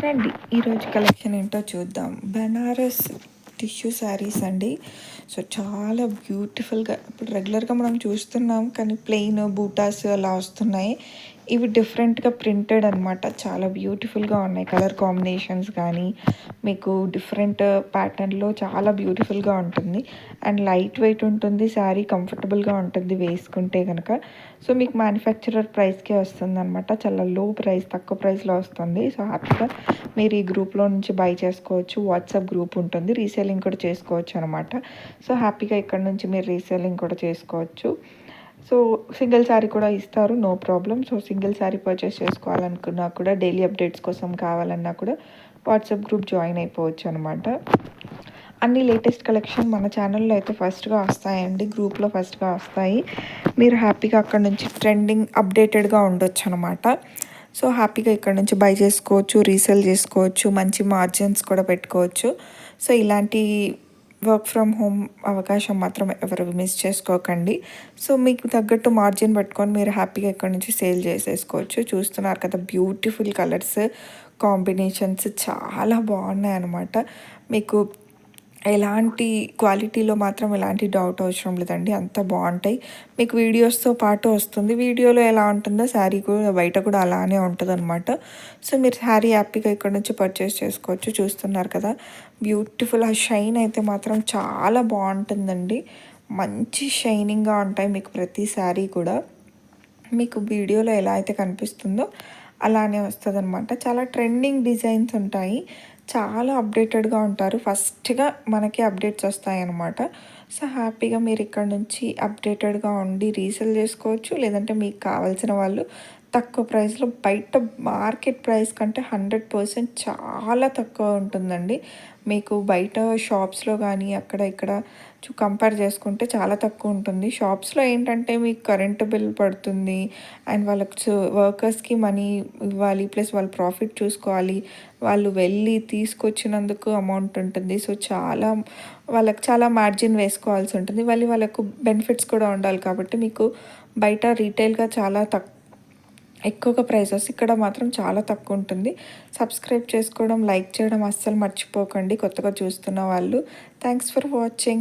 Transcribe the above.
రండి ఈరోజు కలెక్షన్ ఏంటో చూద్దాం. బెనారస్ టిష్యూ శారీస్ అండి. సో చాలా బ్యూటిఫుల్గా ఇప్పుడు రెగ్యులర్గా మనం చూస్తున్నాం, కానీ ప్లెయిన్ బూటాస్ అలా వస్తున్నాయి. ఇవి డిఫరెంట్గా ప్రింటెడ్ అనమాట. చాలా బ్యూటిఫుల్గా ఉన్నాయి. కలర్ కాంబినేషన్స్ కానీ మీకు డిఫరెంట్ ప్యాటర్న్లో చాలా బ్యూటిఫుల్గా ఉంటుంది. అండ్ లైట్ వెయిట్ ఉంటుంది. శారీ కంఫర్టబుల్గా ఉంటుంది వేసుకుంటే కనుక. సో మీకు మ్యానుఫ్యాక్చరర్ ప్రైస్కే వస్తుంది అనమాట. చాలా లో ప్రైస్, తక్కువ ప్రైస్లో వస్తుంది. సో హ్యాపీగా మీరు ఈ గ్రూప్లో నుంచి బై చేసుకోవచ్చు. వాట్సాప్ గ్రూప్ ఉంటుంది, రీసేలింగ్ కూడా చేసుకోవచ్చు అనమాట. సో హ్యాపీగా ఇక్కడ నుంచి మీరు రీసేలింగ్ కూడా చేసుకోవచ్చు. సో సింగిల్ శారీ కూడా ఇస్తారు, no problem. So single sari purchase చేసుకోవాలనుకున్నా కూడా, డైలీ అప్డేట్స్ కోసం కావాలన్నా కూడా వాట్సాప్ గ్రూప్ జాయిన్ అయిపోవచ్చు అనమాట. అన్ని లేటెస్ట్ కలెక్షన్ మన ఛానల్లో అయితే ఫస్ట్గా వస్తాయండి, గ్రూప్లో ఫస్ట్గా వస్తాయి. మీరు హ్యాపీగా అక్కడ నుంచి ట్రెండింగ్ అప్డేటెడ్గా ఉండొచ్చు అనమాట. సో హ్యాపీగా ఇక్కడ నుంచి బై చేసుకోవచ్చు, రీసేల్ చేసుకోవచ్చు, మంచి మార్జిన్స్ కూడా పెట్టుకోవచ్చు. సో ఇలాంటి వర్క్ ఫ్రమ్ హోమ్ అవకాశం మాత్రం ఎవరు మిస్ చేసుకోకండి. సో మీకు తగ్గట్టు మార్జిన్ పెట్టుకొని మీరు హ్యాపీగా ఇక్కడ నుంచి సేల్ చేసేసుకోవచ్చు. చూస్తున్నారు కదా, బ్యూటిఫుల్ కలర్స్ కాంబినేషన్స్ చాలా బాగున్నాయి అన్నమాట. మీకు ఎలాంటి క్వాలిటీలో మాత్రం ఎలాంటి డౌట్ అవసరం లేదండి, అంత బాగుంటాయి. మీకు వీడియోస్తో పాటు వస్తుంది. వీడియోలో ఎలా ఉంటుందో శారీ కూడా బయట కూడా అలానే ఉంటుంది అనమాట. సో మీరు శారీ హ్యాపీగా ఇక్కడ నుంచి పర్చేస్ చేసుకోవచ్చు. చూస్తున్నారు కదా, బ్యూటిఫుల్. ఆ షైన్ అయితే మాత్రం చాలా బాగుంటుందండి. మంచి షైనింగ్గా ఉంటాయి మీకు ప్రతి శారీ కూడా. మీకు వీడియోలో ఎలా అయితే కనిపిస్తుందో అలానే వస్తుంది అనమాట. చాలా ట్రెండింగ్ డిజైన్స్ ఉంటాయి, చాలా అప్డేటెడ్గా ఉంటారు. ఫస్ట్గా మనకి అప్డేట్స్ వస్తాయి అన్నమాట. సో హ్యాపీగా మీరు ఇక్కడ నుంచి అప్డేటెడ్గా ఉండి రీసేల్ చేసుకోవచ్చు. లేదంటే మీకు కావాల్సిన వాళ్ళు తక్కువ ప్రైస్లో, బయట మార్కెట్ ప్రైస్ కంటే 100% చాలా తక్కువ ఉంటుందండి. మీకు బయట షాప్స్లో కానీ అక్కడ ఇక్కడ కంపేర్ చేసుకుంటే చాలా తక్కువ ఉంటుంది. షాప్స్లో ఏంటంటే మీకు కరెంటు బిల్ పడుతుంది, అండ్ వాళ్ళకి వర్కర్స్కి మనీ ఇవ్వాలి, ప్లస్ వాళ్ళు ప్రాఫిట్ చూసుకోవాలి, వాళ్ళు వెళ్ళి తీసుకొచ్చినందుకు అమౌంట్ ఉంటుంది. సో వాళ్ళకి చాలా మార్జిన్ వేసుకోవాల్సి ఉంటుంది. వాళ్ళకు బెనిఫిట్స్ కూడా ఉండాలి. కాబట్టి మీకు బయట రీటైల్గా చాలా ఎక్కువగా ప్రైసెస్, ఇక్కడ మాత్రం చాలా తక్కువ ఉంటుంది. సబ్స్క్రైబ్ చేసుకోవడం, లైక్ చేయడం అస్సలు మర్చిపోకండి కొత్తగా చూస్తున్న వాళ్ళు. Thanks for watching.